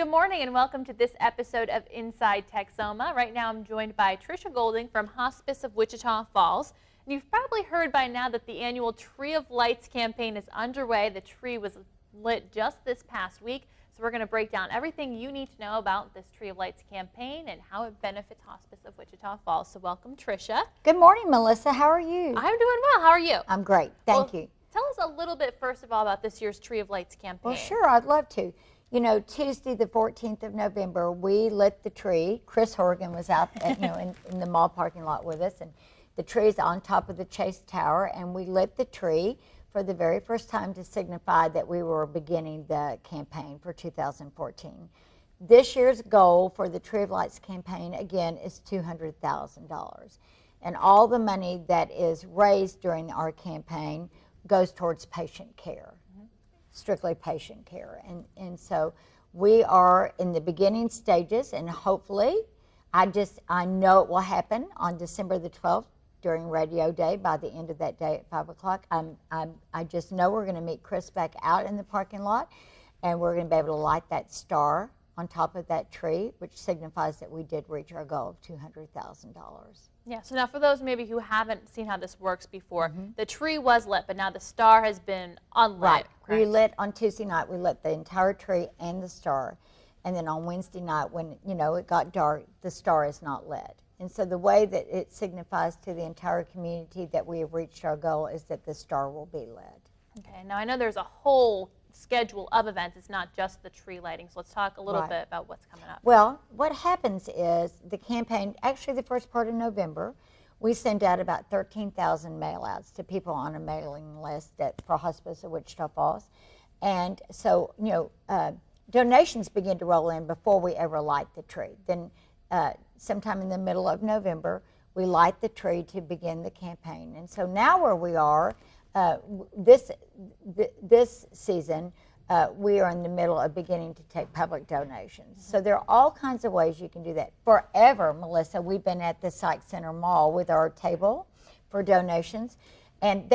Good morning and welcome to this episode of Inside Texoma. Right now I'm joined by Tricia Golding from Hospice of Wichita Falls. And you've probably heard by now that the annual Tree of Lights campaign is underway. The tree was lit just this past week. So we're going to break down everything you need to know about this Tree of Lights campaign and how it benefits Hospice of Wichita Falls. So welcome, Tricia. Good morning, Melissa. How are you? I'm doing well. How are you? I'm great. Thank you. Tell us a little bit first of all about this year's Tree of Lights campaign. Well, sure. I'd love to. You know, Tuesday, the 14th of November, we lit the tree. Chris Horgan was out, in the mall parking lot with us, and the tree's on top of the Chase Tower, and we lit the tree for the very first time to signify that we were beginning the campaign for 2014. This year's goal for the Tree of Lights campaign, again, is $200,000. And all the money that is raised during our campaign goes towards patient care. Strictly patient care, and so we are in the beginning stages, and hopefully I know it will happen on December the 12th during radio day. By the end of that day at 5 o'clock, I just know we're going to meet Chris back out in the parking lot, and we're going to be able to light that star on top of that tree, which signifies that we did reach our goal of $200,000. Yeah, so now for those maybe who haven't seen how this works before, the tree was lit, but now the star has been unlit. Right. Correct? We lit on Tuesday night, we lit the entire tree and the star. And then on Wednesday night, when, it got dark, the star is not lit. And so the way that it signifies to the entire community that we have reached our goal is that the star will be lit. Okay, now I know there's a whole schedule of events. It's not just the tree lighting. So let's talk a little bit about what's coming up. Well, what happens is the campaign, actually the first part of November, we send out about 13,000 mail-outs to people on a mailing list for Hospice of Wichita Falls. And so, donations begin to roll in before we ever light the tree. Then sometime in the middle of November, we light the tree to begin the campaign. And so now where we are, this season, we are in the middle of beginning to take public donations. So there are all kinds of ways you can do that. Forever, Melissa, we've been at the Psych Center Mall with our table for donations, and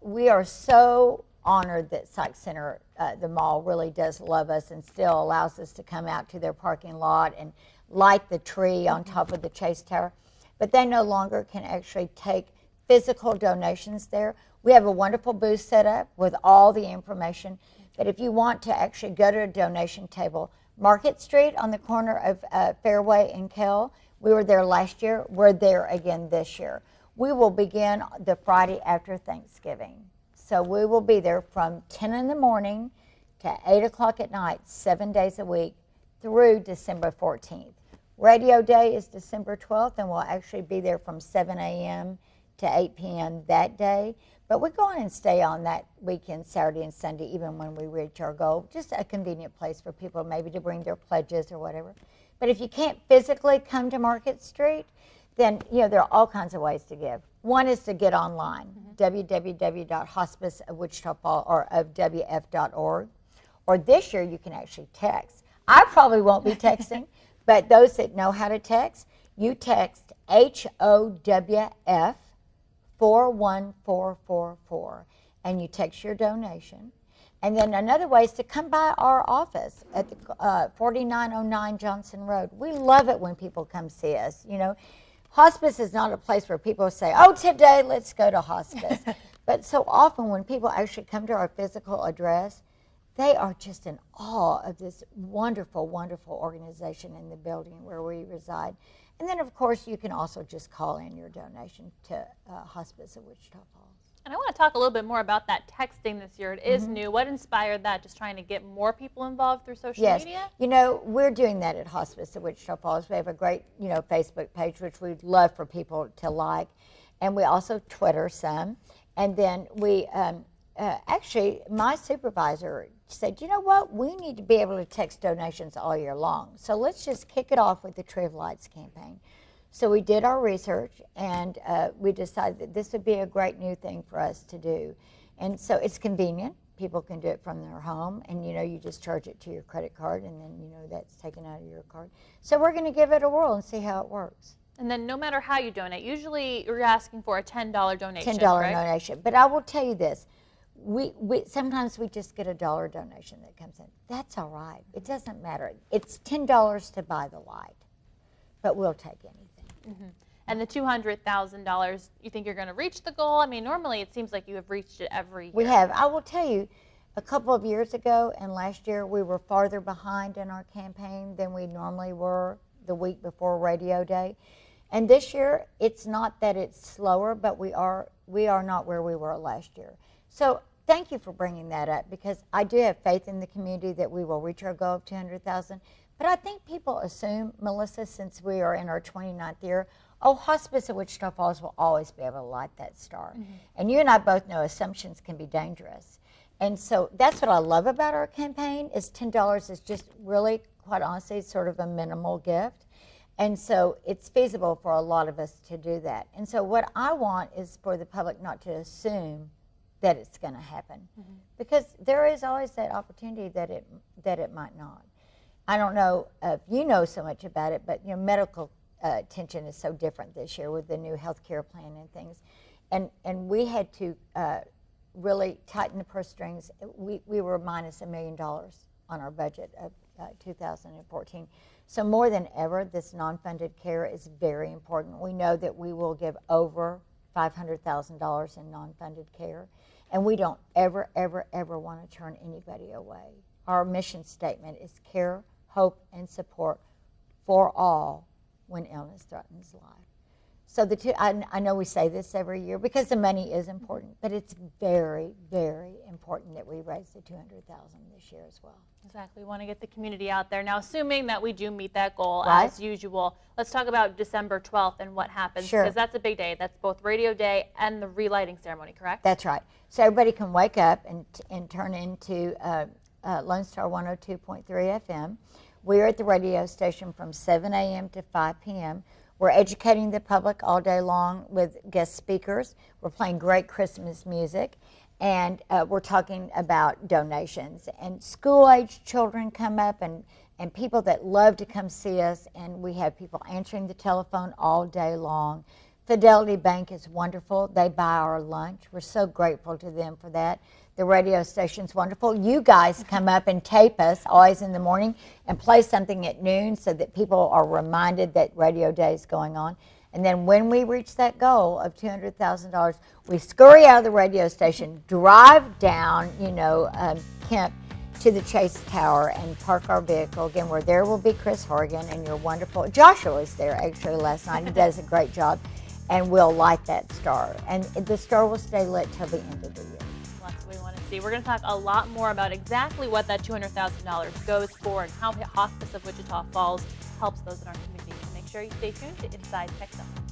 we are so honored that Psych Center, the mall, really does love us and still allows us to come out to their parking lot and light the tree on top of the Chase Tower. But they no longer can actually take physical donations there. We have a wonderful booth set up with all the information. But if you want to actually go to a donation table, Market Street on the corner of Fairway and Kell, we were there last year. We're there again this year. We will begin the Friday after Thanksgiving. So we will be there from 10 in the morning to 8 o'clock at night, 7 days a week through December 14th. Radio Day is December 12th, and we'll actually be there from 7 a.m. to 8 p.m. that day. But we go on and stay on that weekend, Saturday and Sunday, even when we reach our goal. Just a convenient place for people maybe to bring their pledges or whatever. But if you can't physically come to Market Street, then there are all kinds of ways to give. One is to get online, www.hospiceofwichitafalls or of WF.org. Or this year you can actually text. I probably won't be texting, but those that know how to text, you text HOWF 41444, and you text your donation. And then another way is to come by our office at the 4909 Johnson Road. We love it when people come see us. Hospice is not a place where people say, oh, today let's go to hospice. But so often when people actually come to our physical address, they are just in awe of this wonderful, wonderful organization in the building where we reside. And then, of course, you can also just call in your donation to Hospice of Wichita Falls. And I want to talk a little bit more about that texting this year. It is new. What inspired that? Just trying to get more people involved through social media? Yes. We're doing that at Hospice of Wichita Falls. We have a great, Facebook page, which we'd love for people to like. And we also Twitter some. And then we, actually, my supervisor said, you know what, we need to be able to text donations all year long. So let's just kick it off with the Tree of Lights campaign. So we did our research, and we decided that this would be a great new thing for us to do. And so it's convenient. People can do it from their home, and you just charge it to your credit card, and then that's taken out of your card. So we're going to give it a whirl and see how it works. And then no matter how you donate, usually you're asking for a $10 donation, $10 donation. But I will tell you this. we sometimes we just get a $1 donation that comes in. That's all right. It doesn't matter. It's $10 to buy the light, but we'll take anything. And the $200,000, you think you're going to reach the goal? I mean, normally it seems like you have reached it every year. We have. I will tell you, a couple of years ago and last year, we were farther behind in our campaign than we normally were the week before Radio Day. And this year, it's not that it's slower, but we are not where we were last year. So thank you for bringing that up, because I do have faith in the community that we will reach our goal of 200,000. But I think people assume, Melissa, since we are in our 29th year, oh, Hospice of Wichita Falls will always be able to light that star. And you and I both know assumptions can be dangerous. And so that's what I love about our campaign, is $10 is just really, quite honestly, sort of a minimal gift. And so it's feasible for a lot of us to do that. And so what I want is for the public not to assume that it's going to happen, because there is always that opportunity that it might not. I don't know if you know so much about it, but medical attention is so different this year with the new health care plan and things. And we had to really tighten the purse strings. We were minus $1 million on our budget of 2014. So more than ever, this non-funded care is very important. We know that we will give over $500,000 in non-funded care, and we don't ever, ever, ever want to turn anybody away. Our mission statement is care, hope, and support for all when illness threatens life. So I know we say this every year because the money is important, but it's very, very important that we raise the $200,000 this year as well. Exactly. We want to get the community out there. Now, assuming that we do meet that goal Right. as usual, let's talk about December 12th and what happens. Sure. Because that's a big day. That's both Radio Day and the relighting ceremony, correct? That's right. So everybody can wake up and turn into Lone Star 102.3 FM. We're at the radio station from 7 a.m. to 5 p.m. We're educating the public all day long with guest speakers. We're playing great Christmas music, and we're talking about donations. And school-age children come up, and people that love to come see us, and we have people answering the telephone all day long. Fidelity Bank is wonderful. They buy our lunch. We're so grateful to them for that. The radio station's wonderful. You guys come up and tape us always in the morning and play something at noon so that people are reminded that Radio Day is going on. And then when we reach that goal of $200,000, we scurry out of the radio station, drive down, Kent to the Chase Tower and park our vehicle. Again, where there will be Chris Horgan and your wonderful, Joshua was there actually last night. He does a great job. And we'll light that star. And the star will stay lit till the end of the year. That's what we want to see. We're going to talk a lot more about exactly what that $200,000 goes for and how Hospice of Wichita Falls helps those in our community. So make sure you stay tuned to Inside Texoma.